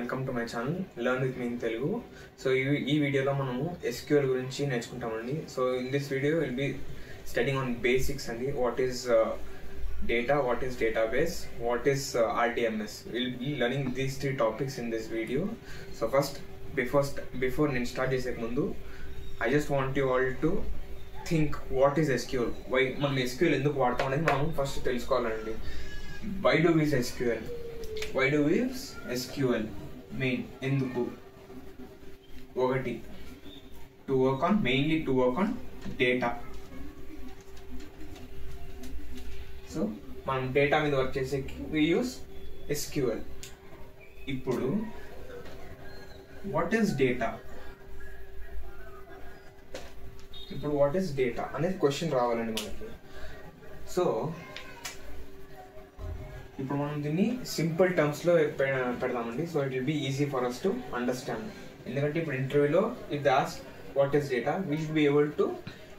Welcome to my channel learn with me in Telugu. So ఈ వీడియోలో మనము SQL గురించి నేర్చుకుంటామండి. So in this video will be studying on basics అండి. What is data, what is database, what is RDMS. We'll be learning these three topics in this video. So first, before నేను start చేసే ముందు I just want you all to think what is SQL. Why మనం SQL ఎందుకు వాడతాం అనేది మనం first తెలుసుకోవాలండి. Why do we use SQL? Why do we use SQL? Main ఎందుకు ఒకటి mainly to work on data. So మనం డేటా మీద work చేసేకి we use SQL. ఇప్పుడు వాట్ ఈస్ డేటా అనేది క్వశ్చన్ రావాలండి మనకి. సో ఇప్పుడు మనం దీన్ని సింపుల్ టర్మ్స్లో పెడదామండి. So it will be easy for us to understand. ఎందుకంటే ఇప్పుడు ఇంటర్వ్యూలో if they ask what is data we should be able to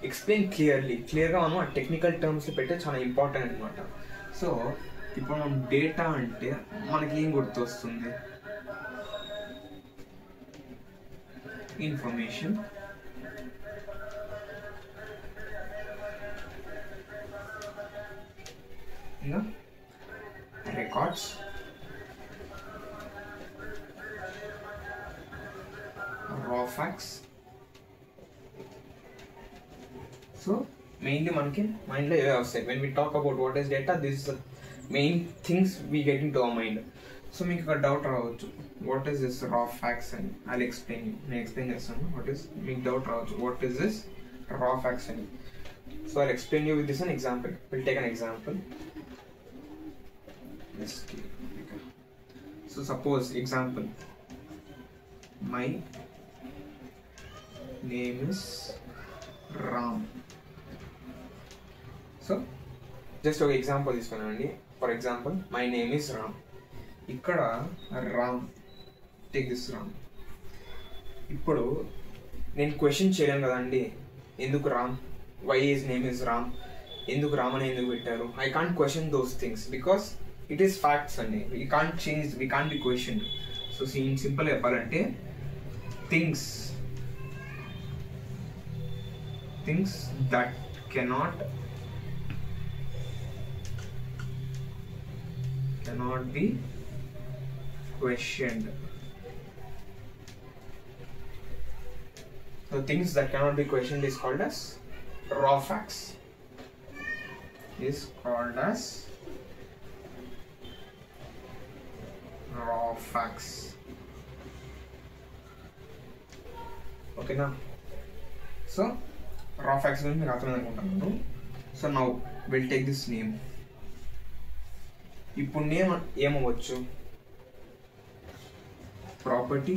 explain క్లియర్గా మనం ఆ టెక్నికల్ టర్మ్స్ పెట్టే చాలా ఇంపార్టెంట్ అనమాట. సో ఇప్పుడు మనం డేటా అంటే మనకి ఏం గుర్తొస్తుంది? ఇన్ఫర్మేషన్, ఇంకా records, raw facts. So mainly మనకి మైండ్లో ఏవే వస్తాయి when we talk about what is data. This is the main things we get in to our mind. So మీకు ఇక్కడ డౌట్ రావచ్చు, వాట్ ఈస్ దిస్ రా ఫ్యాక్ట్స్ అని. I explain you. నేను ఎక్స్ప్లెయిన్ చేస్తాను వాట్ ఈస్. మీకు డౌట్ రావచ్చు what is this రా ఫ్యాక్ట్స్ అని. So I explain you with this an example. Will take an example. So suppose example, my name is Ram. So just ఒక example తీసుకున్నానండి. For example my name is Ram. ఇక్కడ Ram, take this Ram. ఇప్పుడు నేను question చేయలేను కదండి, ఎందుకు Ram, why his name is Ram, ఎందుకు రామ్ అని ఎందుకు పెట్టారు. I can't question those things because it is facts అండి. We can't change, we can't be question. So simple చెప్పాలంటే things that cannot be questioned. So things that cannot be questioned is called as raw facts. Raw facts. Okay na? So raw facts గురించి మీకు అర్థం అనుకుంటున్నాను. So now will take this name. ఇప్పుడు name ఏమవచ్చు? Property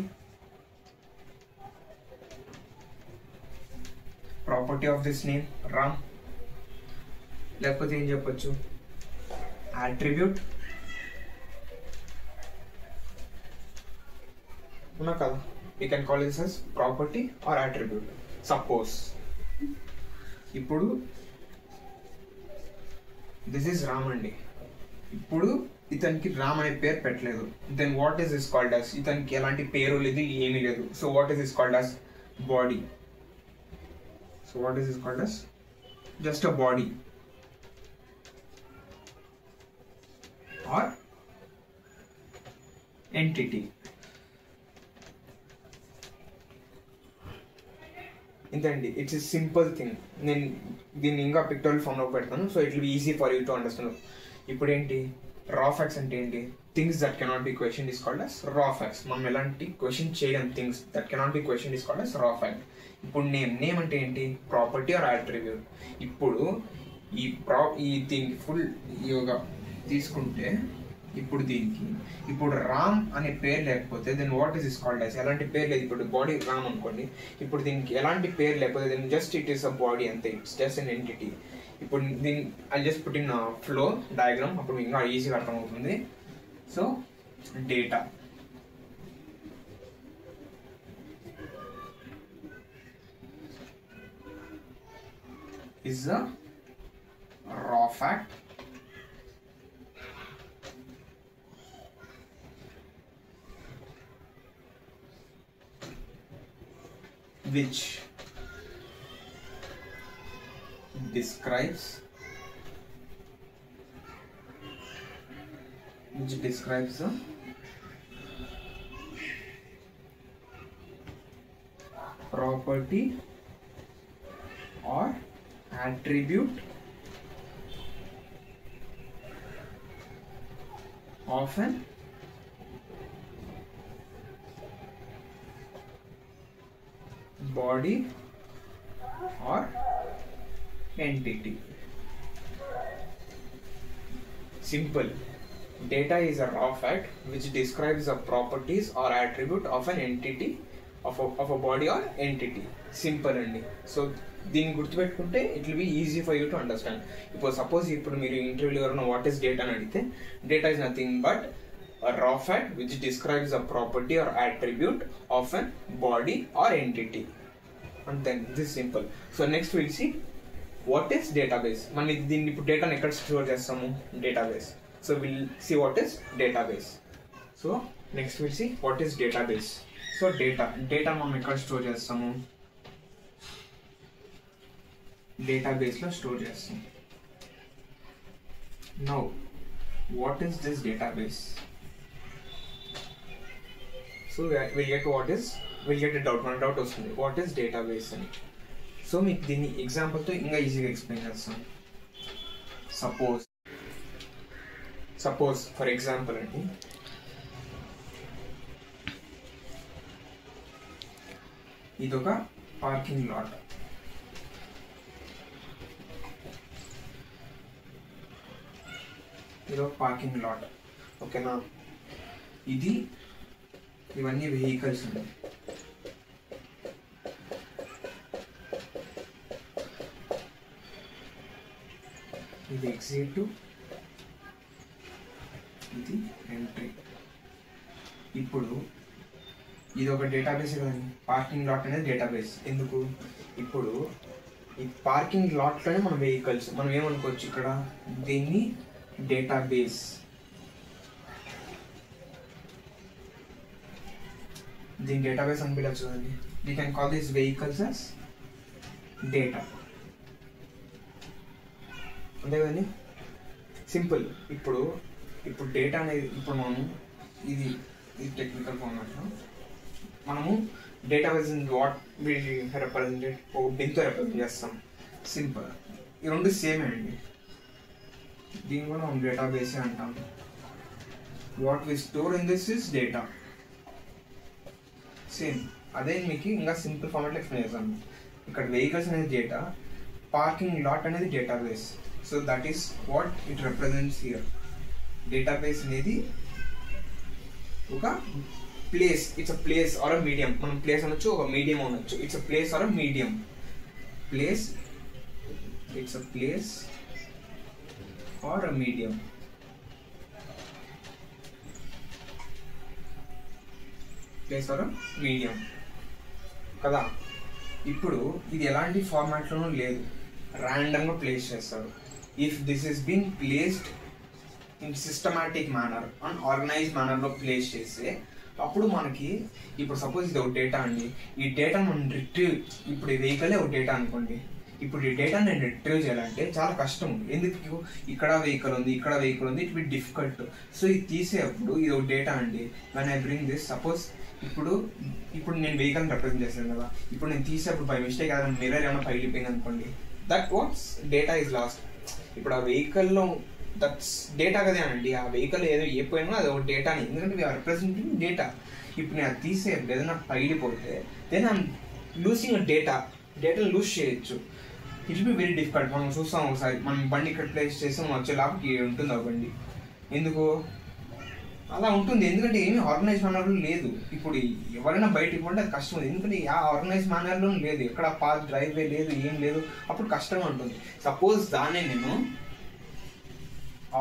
of this name Ram. లేకపోతే ఏం చెప్పచ్చు? Attribute ఉన్నా కదా. You can call this as property or attribute. Suppose ఇప్పుడు దిస్ ఈజ్ రామ్ అండి. ఇప్పుడు ఇతనికి రామ్ అనే పేరు పెట్టలేదు. Then what is this called as? ఇతనికి ఎలాంటి పేరు లేదు, ఏమీ లేదు. So what is this called as? Body. So what is this called as? Just a body or entity. ఇంతండి, ఇట్స్ ఎ సింపుల్ థింగ్. నేను దీన్ని ఇంకా పిక్టోరియల్ ఫామ్లో పెడతాను. So it will be easy for you to understand. ఇప్పుడు ఏంటి raw facts అంటే ఏంటి? Things that cannot be question is called as raw facts. మనం ఎలాంటి క్వశ్చన్ చేయడం things that cannot be question is called as raw fact. ఇప్పుడు name అంటే ఏంటి? Property or attribute. ఇప్పుడు దీనికి ఫుల్ యోగా తీసుకుంటే ఇప్పుడు రామ్ అనే పేరు లేకపోతే then what is is called as? ఎలాంటి పేరు లేదు. ఇప్పుడు బాడీ రామ్ అనుకోండి. ఇప్పుడు దీనికి ఎలాంటి పేరు లేకపోతే then just it is a body అంతే. It's just an entity. ఇప్పుడు దీన్ని I just put in flow diagram. అప్పుడు ఇంకా ఈజీగా అర్థమవుతుంది. So data is a raw fact which describes the property or attribute of an body or entity. Simple. Data is a raw fact which describes the properties or attribute of an entity of a body or entity. Simple అండి. So దీన్ని గుర్తుపెట్టుకుంటే it will be easy for you to understand. ఇప్పుడు suppose ఇప్పుడు మీరు ఇంటర్వ్యూలో ఎవరైనా what is data అని అడిగితే data is nothing but a raw fact which describes a property or attribute of a body or entity. And then this is simple. So next we'll see what is database. మనం దీన్ని ఇప్పుడు డేటాను ఎక్కడ store చేస్తాము? Database. So we'll see what is database. So next we'll see what is database. So data మనం ఎక్కడ store చేస్తాము? Database లో స్టోర్ చేస్తాం. Now what is this database? So we'll get a doubt. మన డౌట్ వస్తుంది what is database అని. So మీకు దీన్ని ఎగ్జాంపుల్తో ఇంకా ఈజీగా ఎక్స్ప్లెయిన్ చేస్తాను. సపోజ్ ఫర్ ఎగ్జాంపుల్ అండి, ఇదొక పార్కింగ్ లాట్. ఓకేనా? ఇవన్నీ వెహికల్స్ అండి. ఇది ఎగ్జిట్, ఇది ఎంట్రీ. ఇప్పుడు ఇది ఒక డేటాబేస్ కదండి. పార్కింగ్ లాట్ అనేది డేటాబేస్. ఎందుకు? ఇప్పుడు ఈ పార్కింగ్ లాట్లోనే మన వెహికల్స్ మనం ఏమనుకోవచ్చు ఇక్కడ, దీన్ని డేటాబేస్, దీని డేటాబేస్ అని పిలవచ్చు కదండి. We can call this vehicles as data. అంతే కదండి, సింపుల్. ఇప్పుడు డేటా అనేది ఇప్పుడు మనం ఇది టెక్నికల్ ఫార్మాట్లో మనము డేటాబేస్ వాట్ రిప్రజెంటెడ్ ఒక బిన్తో రిప్రజెంట్ చేస్తాం. సింపుల్. ఈ రెండు సేమే అండి. దీన్ని కూడా మనం డేటాబేసే అంటాం. What we store in this is data. Same అదే మీకు ఇంకా సింపుల్ ఫార్మాట్లో ఎక్స్ప్లెయిన్ చేస్తాను. ఇక్కడ వెహికల్స్ అనేది డేటా, పార్కింగ్ లాట్ అనేది database. So that is what it represents here. Database అనేది ఒక place, it's a place or a medium. మనం ప్లేస్ అనొచ్చు, ఒక మీడియం అనొచ్చు. It's a place or a medium. Place, it's a place or a medium. Place or medium కదా. ఇప్పుడు ఇది ఎలాంటి ఫార్మాట్లోనూ లేదు, ర్యాండమ్గా ప్లేస్ చేస్తారు. If this is been placed in systematic manner, an organised మేనర్లో ప్లేస్ చేస్తే అప్పుడు మనకి ఇప్పుడు సపోజ్ ఇది ఒక డేటా అండి. ఈ డేటా మనం రిట్రీవ్, ఇప్పుడు ఈ వెహికలే ఒక డేటా అనుకోండి. ఇప్పుడు ఈ డేటా నేను రిట్రీవ్ చేయాలంటే చాలా కష్టం. ఎందుకు? ఇక్కడ వెహికల్ ఉంది, ఇక్కడ వెహికల్ ఉంది, ఇట్ బి డిఫికల్ట్. సో ఇది తీసేటప్పుడు ఇది ఒక డేటా అండి. When I bring this, suppose ఇప్పుడు నేను వెహికల్ రిప్రజెంట్ చేశాను కదా. ఇప్పుడు నేను తీసేప్పుడు బై మిస్టేక్ ఏదైనా మిర్రర్ ఏమైనా పగిలిపోయింది అనుకోండి, that watts data is lost. ఇప్పుడు ఆ వెహికల్లో దట్స్ డేటా కదా అండి. ఆ వెహికల్ ఏదో ఏ పోయినా అది ఒక డేటాని, ఎందుకంటే వీఆర్ రిప్రజెంటింగ్ డేటా. ఇప్పుడు నేను అది తీసేప్పుడు ఏదైనా పగిలిపోతే దెన్ ఐఎమ్ లూసింగ్ డేటాను లూజ్ చేయొచ్చు. It will be very difficult. మనం చూస్తాం ఒకసారి, మనం బండి ఇక్కడ ప్లేస్ చేస్తే మనం వచ్చే లాభకి ఉంటుంది ఆ బండి. ఎందుకు అలా ఉంటుంది? ఎందుకంటే ఏమీ ఆర్గనైజ్ మేనర్లో లేదు. ఇప్పుడు ఎవరైనా బయటకు పోంటే అది కష్టం. ఎందుకంటే ఆ ఆర్గనైజ్ మేనర్లో లేదు, ఎక్కడ పార్క్ డ్రైవే లేదు, ఏం లేదు. అప్పుడు కష్టంగా ఉంటుంది. సపోజ్ దాన్ని నేను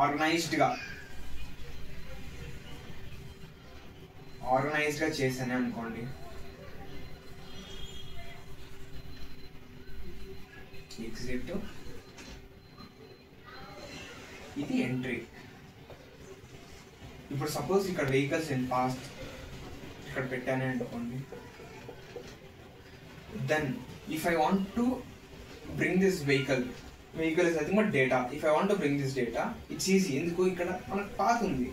ఆర్గనైజ్డ్గా చేశానే అనుకోండి. ఎగ్జిట్, ఇది ఎంట్రీ. ఇప్పుడు సపోజ్ ఇక్కడ వెహికల్స్ ఇన్ పాస్ట్ ఇక్కడ పెట్టానే అనుకోండి. Then if I want to bring this vehicle is nothing but data. If I want to bring this data, it's easy. ఎందుకు ఇక్కడ మనకు పాత్ ఉంది,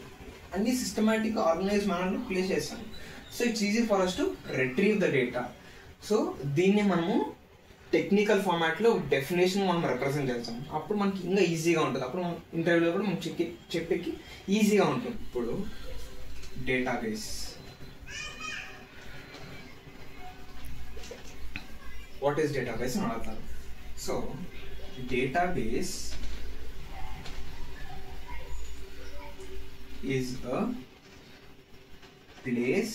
అన్ని సిస్టమాటిక్ ఆర్గనైజ్ మేనర్లో ప్లేస్ చేస్తాను. So it's easy for us to retrieve the data. So దీన్ని మనము technical ఫార్మాట్లో డెఫినేషన్ మనం రిప్రజెంట్ చేస్తాం. అప్పుడు మనకి ఇంకా ఈజీగా ఉంటుంది. అప్పుడు మనం ఇంటర్వ్యూలో కూడా మనం చెప్పేకి ఈజీగా ఉంటుంది. ఇప్పుడు డేటాబేస్, వాట్ ఈస్ డేటాబేస్ అని అడుగుతారు. So database is a place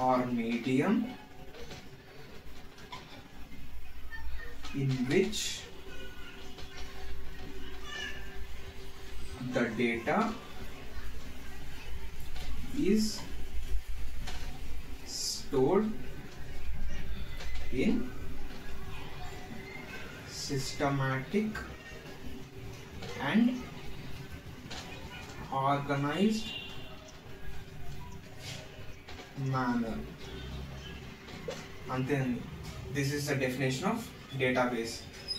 or medium in which the data is stored in systematic and organized manner. And then this is the definition of database.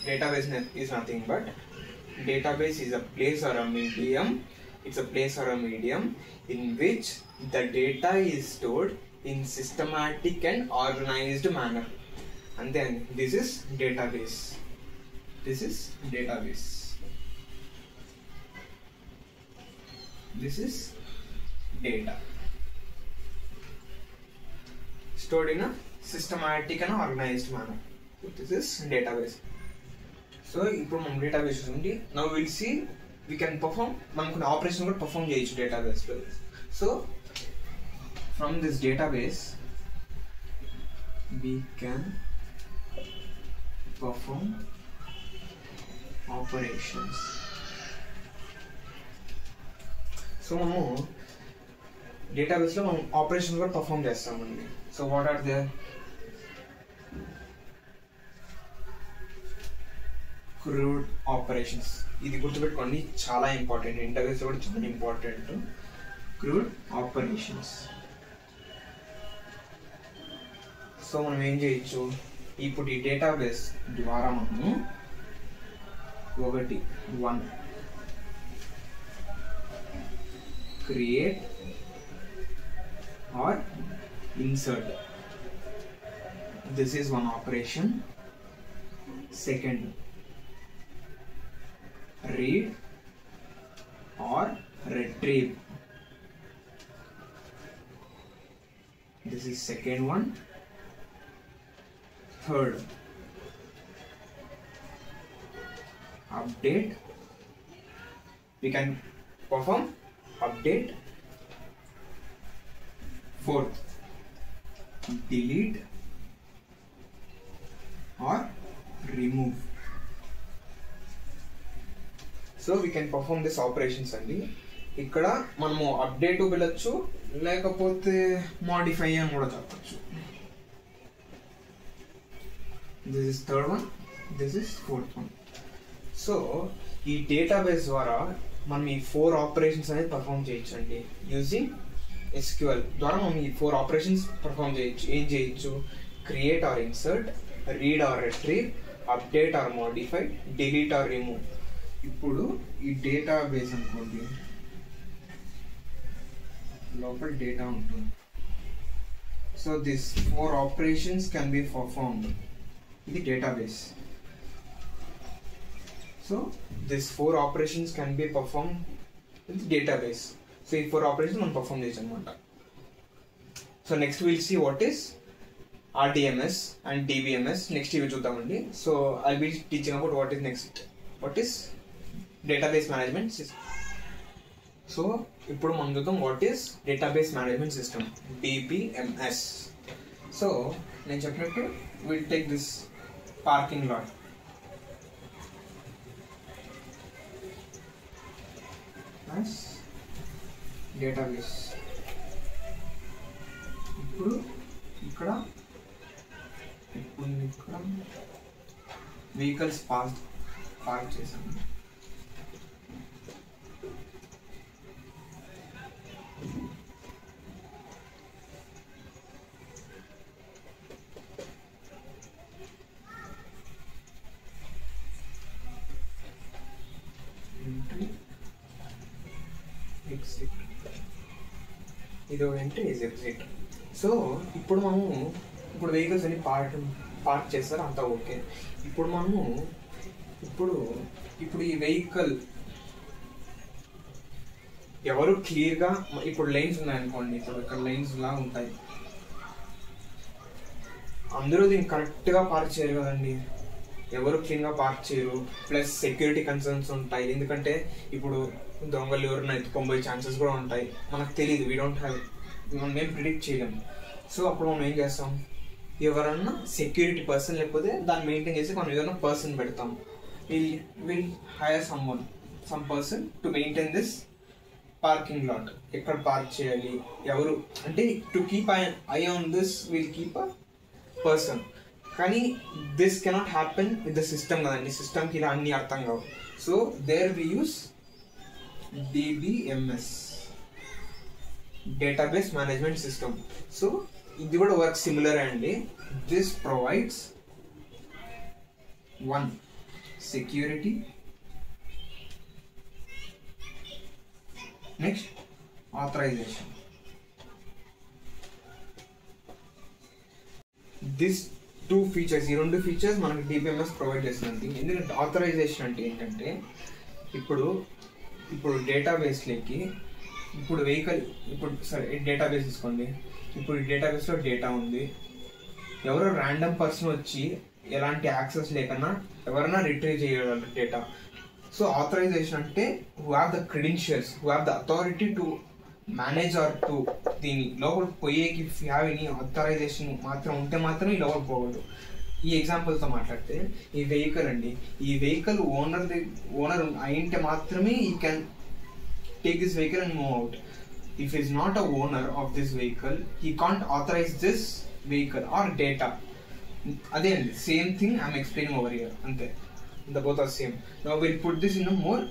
Database is nothing but database is a place or a medium. It's a place or a medium in which the data is stored in systematic and organized manner. And then this is database. This is database. This is data stored in a systematic and organized manner. So this is database. So ఇప్పుడు మనం database ఉంది. Now we'll see we can perform, మనం కొన్ని operation కూడా perform చేయొచ్చు database లో. So from this database we can perform operations. So మనము డేటాబేస్లో మనం ఆపరేషన్ కూడా పర్ఫామ్ చేస్తామండి. So what are they? CRUD operations. ఇది గుర్తుపెట్టుకోండి, చాలా ఇంపార్టెంట్. ఇంటర్వ్యూస్లో కూడా చాలా ఇంపార్టెంట్. Crude operations. సో మనం ఏం చేయొచ్చు, ఇప్పుడు ఈ డేటాబేస్ ద్వారా మనము ఒకటి 1 create or insert. This is one operation. Second, read or retrieve. This is second one. Third, update. We can perform update. Fourth, delete or remove. So we can perform this operations అండి. ఇక్కడ మనము update వెళ్ళొచ్చు, లేకపోతే modify అని కూడా చెప్పచ్చు. This is third one, this is fourth one. So ఈ database ద్వారా మనం ఈ 4 ఆపరేషన్స్ అనేది పర్ఫామ్ చేయొచ్చు అండి. యూజింగ్ SQL ద్వారా మనం ఈ 4 ఆపరేషన్స్ పర్ఫామ్ చేయొచ్చు. ఏం చేయొచ్చు? Create or insert, read or retrieve, update or modify, delete or remove. ఇప్పుడు ఈ డేటాబేస్ అనుకోండి, లోపల డేటా ఉంటుంది. So this 4 operations can be performed. ఇది database. So this 4 operations can be perform with database. So ఈ 4 ఆపరేషన్స్ మనం perform చేయొచ్చు అనమాట. So next will see what is RDMS and DBMS. Next ఇవి చూద్దామండి. So I will teaching about what is next, what is database management system. So ఇప్పుడు మనం చూద్దాం what is database management system, DBMS. So నేను చెప్పినట్టు will take this parking lot. Database. ఇప్పుడు ఇక్కడ vehicles park చేశాను. ఎగ్జిట్, ఇది ఒక ఎంట్రీ, ఇది ఎగ్జిట్. సో ఇప్పుడు మనము ఇప్పుడు వెహికల్స్ అన్ని పార్క్ చేస్తారు, అంతా ఓకే. ఇప్పుడు మనము ఇప్పుడు ఈ వెహికల్ ఎవరు క్లియర్గా, ఇప్పుడు లైన్స్ ఉన్నాయనుకోండి, ఇప్పుడు ఇక్కడ లైన్స్ లా ఉంటాయి, అందరూ దీన్ని కరెక్ట్గా పార్క్ చేయరు కదండి, ఎవరు క్లీన్గా పార్క్ చేయరు. ప్లస్ సెక్యూరిటీ కన్సర్న్స్ ఉంటాయి, ఎందుకంటే ఇప్పుడు దొంగలు ఎవరైనా ఎత్తుకొని ఛాన్సెస్ కూడా ఉంటాయి, మనకు తెలియదు, వీ డోంట్ హ్యావ్, మనం ఏం ప్రిడిక్ట్ చేయలేము. సో అప్పుడు మనం ఏం చేస్తాం, ఎవరన్నా సెక్యూరిటీ పర్సన్ లేకపోతే దాన్ని మెయింటైన్ చేసి మనం ఏదైనా పర్సన్ పెడతాం. Will hire some person to maintain this parking lot. ఎక్కడ పార్క్ చేయాలి, ఎవరు అంటే to keep eye on this will keep a person. కానీ this cannot happen with the system కదండి, సిస్టమ్కి ఇలా అన్ని అర్థం కావు. So there we use DBMS, database management system. So ఇది కూడా వర్క్ సిమిలర్ అండి. దిస్ ప్రొవైడ్స్ 1 security, నెక్స్ట్ authorization. దిస్ 2 features, ఈ 2 features మనకి DBMS ప్రొవైడ్ చేస్తుంది. ఎందుకంటే ఆథరైజేషన్ అంటే ఏంటంటే ఇప్పుడు డేటాబేస్లోకి ఇప్పుడు వెహికల్, ఇప్పుడు సరే డేటాబేస్ తీసుకోండి, ఇప్పుడు ఈ డేటాబేస్లో డేటా ఉంది, ఎవరో ర్యాండమ్ పర్సన్ వచ్చి ఎలాంటి యాక్సెస్ లేకన్నా ఎవరైనా రిట్రీవ్ చేయగలరు డేటా. సో ఆథరైజేషన్ అంటే who have the credentials, who have the authority to manage or to దీని లోపలికి పోయేకి హ్యావ్ ఎనీ ఆథరైజేషన్ మాత్రం ఉంటే మాత్రం ఈ లోపలికి పోవద్దు. ఈ ఎగ్జాంపుల్తో మాట్లాడితే ఈ వెహికల్ అండి, ఈ వెహికల్ ఓనర్ అయింటే మాత్రమే ఈ can take this vehicle and move out. If he is not a owner of this vehicle, he can't authorize this vehicle or data. Again, same thing I'm explaining over here. Ante, the both are same. Now we'll put this in a more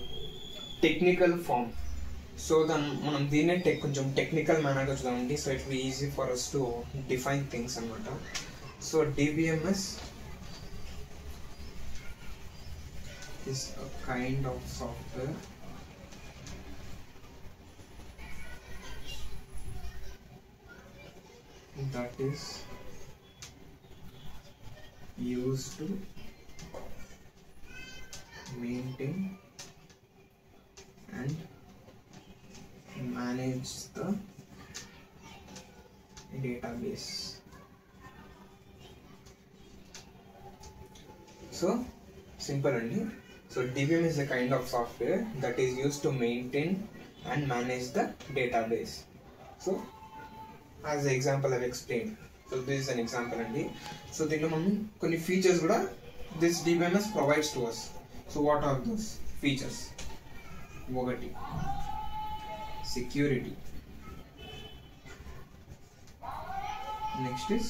technical form. So then మనం దీన్ని కొంచెం technical మేనర్గా చూద్దామండి. So it will be easy for us to define things అన్నమాట. So DBMS is a kind of software that is used to maintain and manage the database. So simple only. So DBM is a kind of software that is used to maintain and manage the database. So as the example I've explained. So this is an example only. So దీనిలో మనం కొన్ని features కూడా this DBMS provides to us. So what are those features? ఒకటి security. Next is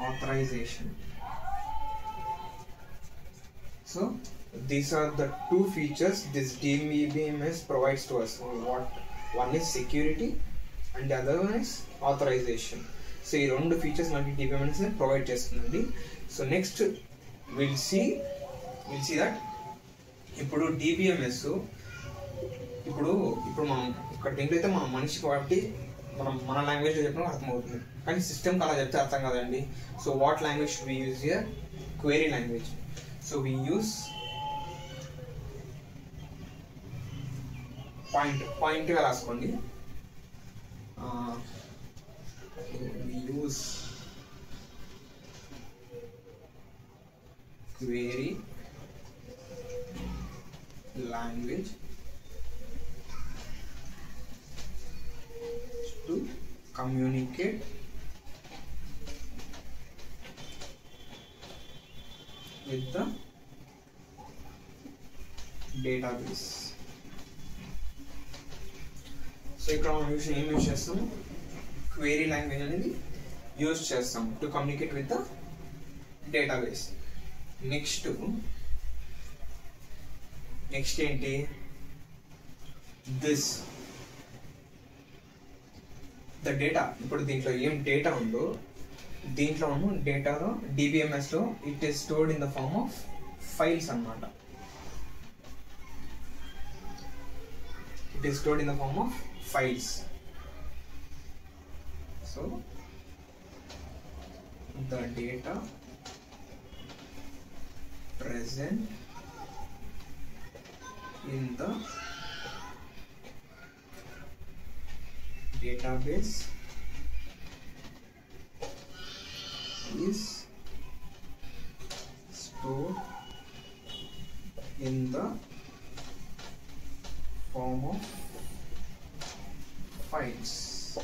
authorization. So these are the 2 features this DBMS provides to us. One is security and the other one is authorization. So ఈ 2 features మనకి DBMS provide చేస్తుందండి. So next will see that ఇప్పుడు DBMS ఇప్పుడు మనం ఇక్కడ దీంట్లో అయితే మనం మనిషి కాబట్టి మన లాంగ్వేజ్లో చెప్పినా అర్థమవుతుంది, కానీ సిస్టమ్కి అలా చెప్తే అర్థం కాదండి. So what language we use here? Query language. So we use పాయింట్గా రాసుకోండి. We use query language to communicate with the database. So ఇక్కడ మనం ఏం యూజ్ చేస్తాము? క్వెరీ లాంగ్వేజ్ అనేది యూజ్ చేస్తాం to communicate with the database. Next ఏంటి? This the data. ఇప్పుడు దీంట్లో ఏం డేటా ఉందో దీంట్లో డేటాలో DBMSలో it is stored in the form of files అన్నమాట. it is stored in the form of files. So the data present in the database is stored in the form of files.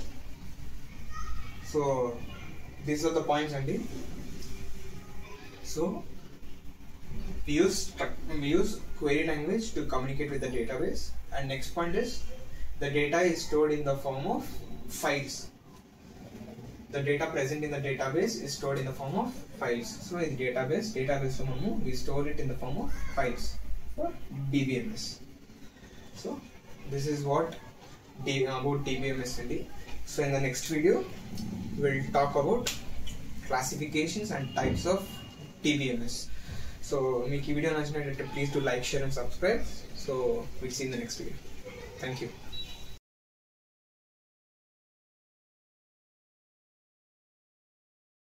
So these are the points, Andy. So we use query language to communicate with the database, and next point is the data is stored in the form of files. The data present in the database is stored in the form of files. So in database we store it in the form of files for DBMS. So this is what about DBMS and So in the next video we'll talk about classifications and types of DBMS. So make video please do like, share and subscribe. So we'll see you in the next video. Thank you.